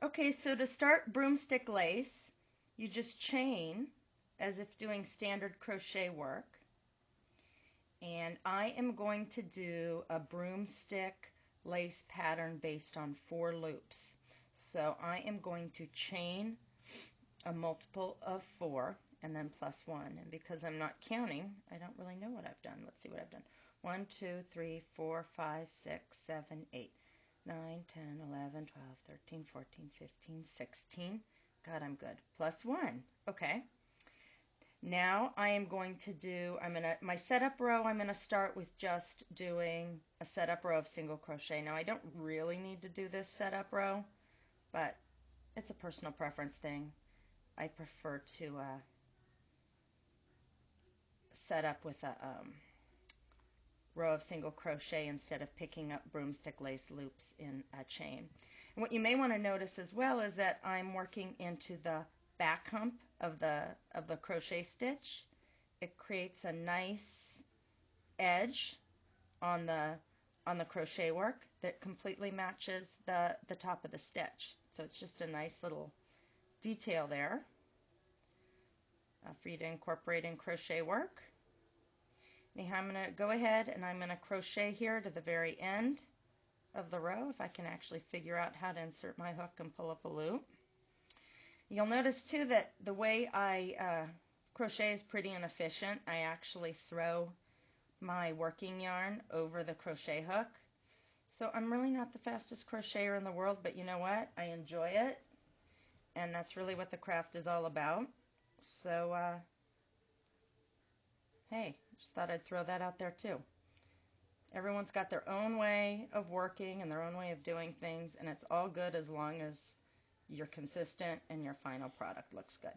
Okay, so to start broomstick lace, you just chain as if doing standard crochet work. And I am going to do a broomstick lace pattern based on 4 loops. So I am going to chain a multiple of 4 and then plus 1. And because I'm not counting, I don't really know what I've done. Let's see what I've done. 1, 2, 3, 4, 5, 6, 7, 8, 9, 10, 11, 12, 13, 14, 15, 16. God, I'm good. Plus 1. Okay. Now I am going to do, my setup row, I'm going to start with just doing a setup row of single crochet. Now I don't really need to do this setup row, but it's a personal preference thing. I prefer to set up with a row of single crochet instead of picking up broomstick lace loops in a chain. And what you may want to notice as well is that I'm working into the back hump of the crochet stitch. It creates a nice edge on the crochet work that completely matches the top of the stitch. So it's just a nice little detail there for you to incorporate in crochet work. Anyhow, I'm going to go ahead and I'm going to crochet here to the very end of the row, if I can actually figure out how to insert my hook and pull up a loop. You'll notice too that the way I crochet is pretty inefficient. I actually throw my working yarn over the crochet hook. So I'm really not the fastest crocheter in the world, but you know what? I enjoy it, and that's really what the craft is all about. So, hey, just thought I'd throw that out there too. Everyone's got their own way of working and their own way of doing things, and it's all good as long as you're consistent and your final product looks good.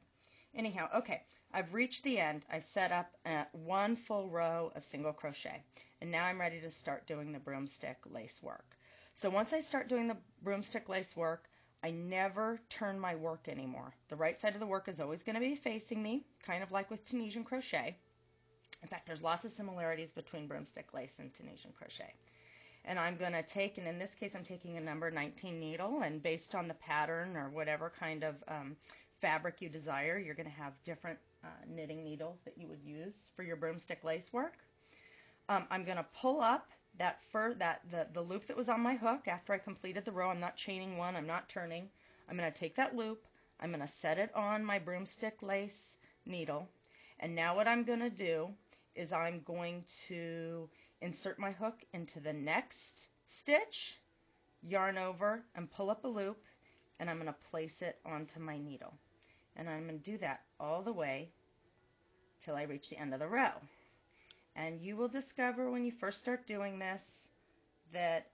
Anyhow, okay, I've reached the end. I've set up 1 full row of single crochet, and now I'm ready to start doing the broomstick lace work. So once I start doing the broomstick lace work, I never turn my work anymore. The right side of the work is always going to be facing me, kind of like with Tunisian crochet. In fact, there's lots of similarities between broomstick lace and Tunisian crochet. And I'm going to take, and in this case I'm taking a number 19 needle, and based on the pattern or whatever kind of fabric you desire, you're going to have different knitting needles that you would use for your broomstick lace work. I'm going to pull up the loop that was on my hook after I completed the row. I'm not chaining one, I'm not turning. I'm going to take that loop, I'm going to set it on my broomstick lace needle, and now what I'm going to do is I'm going to insert my hook into the next stitch, yarn over, and pull up a loop, and I'm going to place it onto my needle. And I'm going to do that all the way till I reach the end of the row. And you will discover when you first start doing this that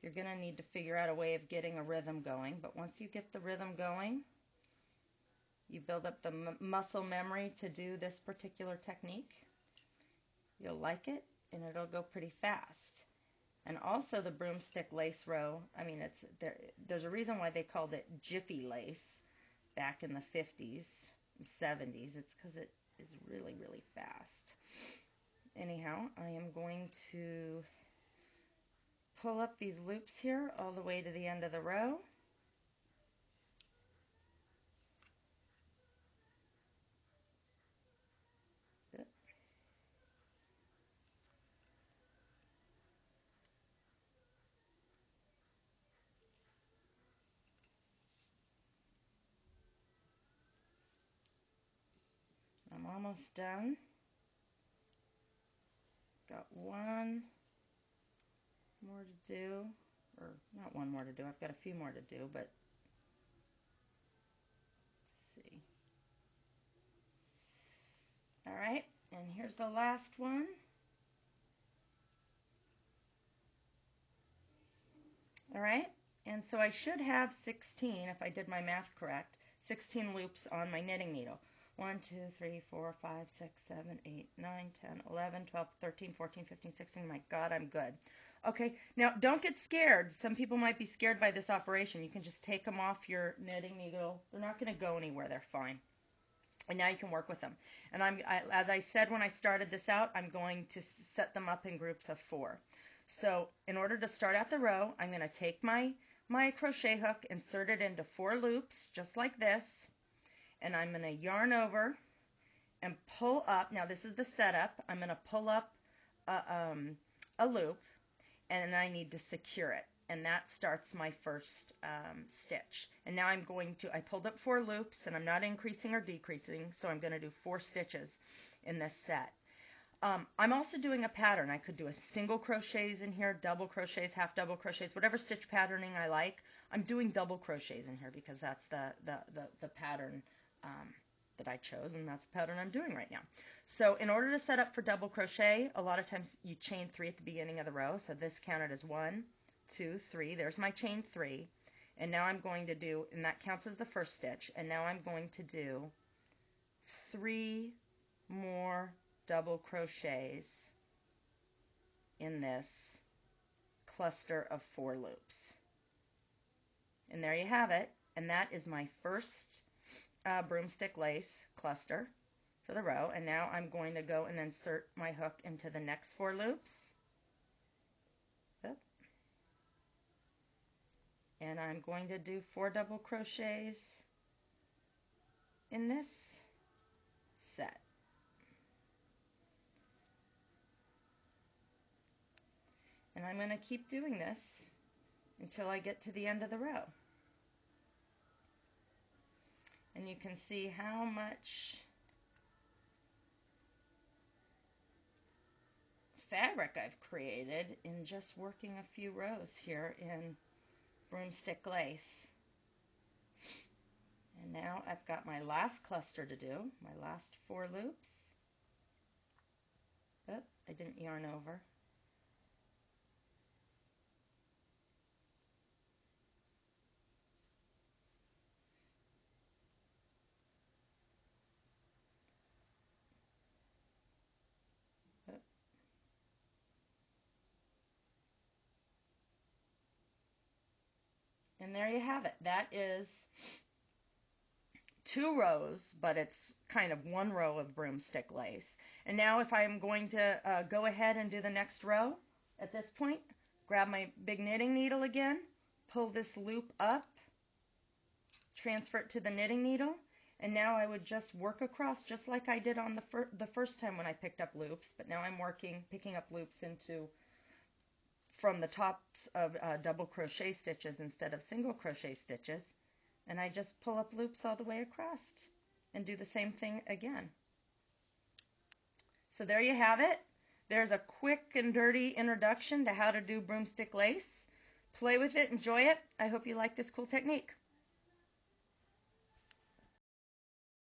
you're going to need to figure out a way of getting a rhythm going. But once you get the rhythm going, you build up the muscle memory to do this particular technique. You'll like it, and it'll go pretty fast. And also the broomstick lace row, I mean, there's a reason why they called it Jiffy lace back in the 50s and 70s. It's because it is really, really fast. Anyhow, I am going to pull up these loops here all the way to the end of the row. I'm almost done. Got one more to do, or not one more to do, I've got a few more to do, but let's see. Alright, and here's the last one. Alright, and so I should have 16, if I did my math correct, 16 loops on my knitting needle. 1, 2, 3, 4, 5, 6, 7, 8, 9, 10, 11, 12, 13, 14, 15, 16. My God, I'm good. Okay, now don't get scared. Some people might be scared by this operation. You can just take them off your knitting needle. They're not going to go anywhere. They're fine. And now you can work with them. And as I said when I started this out, I'm going to set them up in groups of 4. So in order to start out the row, I'm going to take my my crochet hook, insert it into 4 loops, just like this, and I'm going to yarn over and pull up. Now this is the setup. I'm going to pull up a loop, and I need to secure it, and that starts my first stitch. And now I'm going to, I pulled up 4 loops, and I'm not increasing or decreasing, so I'm going to do 4 stitches in this set. I'm also doing a pattern. I could do a single crochets in here, double crochets, half double crochets, whatever stitch patterning I like. I'm doing double crochets in here because that's the pattern that I chose, and that's the pattern I'm doing right now. So in order to set up for double crochet, a lot of times you chain 3 at the beginning of the row. So this counted as 1, 2, 3. There's my chain 3. And now I'm going to do, and that counts as the first stitch, and now I'm going to do 3 more double crochets in this cluster of 4 loops. And there you have it. And that is my first broomstick lace cluster for the row. And now I'm going to go and insert my hook into the next 4 loops. And I'm going to do 4 double crochets in this set. And I'm going to keep doing this until I get to the end of the row. And you can see how much fabric I've created in just working a few rows here in broomstick lace. And now I've got my last cluster to do, my last 4 loops. Oh, I didn't yarn over. And there you have it. That is 2 rows, but it's kind of 1 row of broomstick lace. And now if I'm going to go ahead and do the next row, at this point, grab my big knitting needle again, pull this loop up, transfer it to the knitting needle, and now I would just work across just like I did on the first time when I picked up loops, but now I'm picking up loops from the tops of double crochet stitches instead of single crochet stitches, and I just pull up loops all the way across and do the same thing again. So there you have it. There's a quick and dirty introduction to how to do broomstick lace. Play with it, enjoy it. I hope you like this cool technique.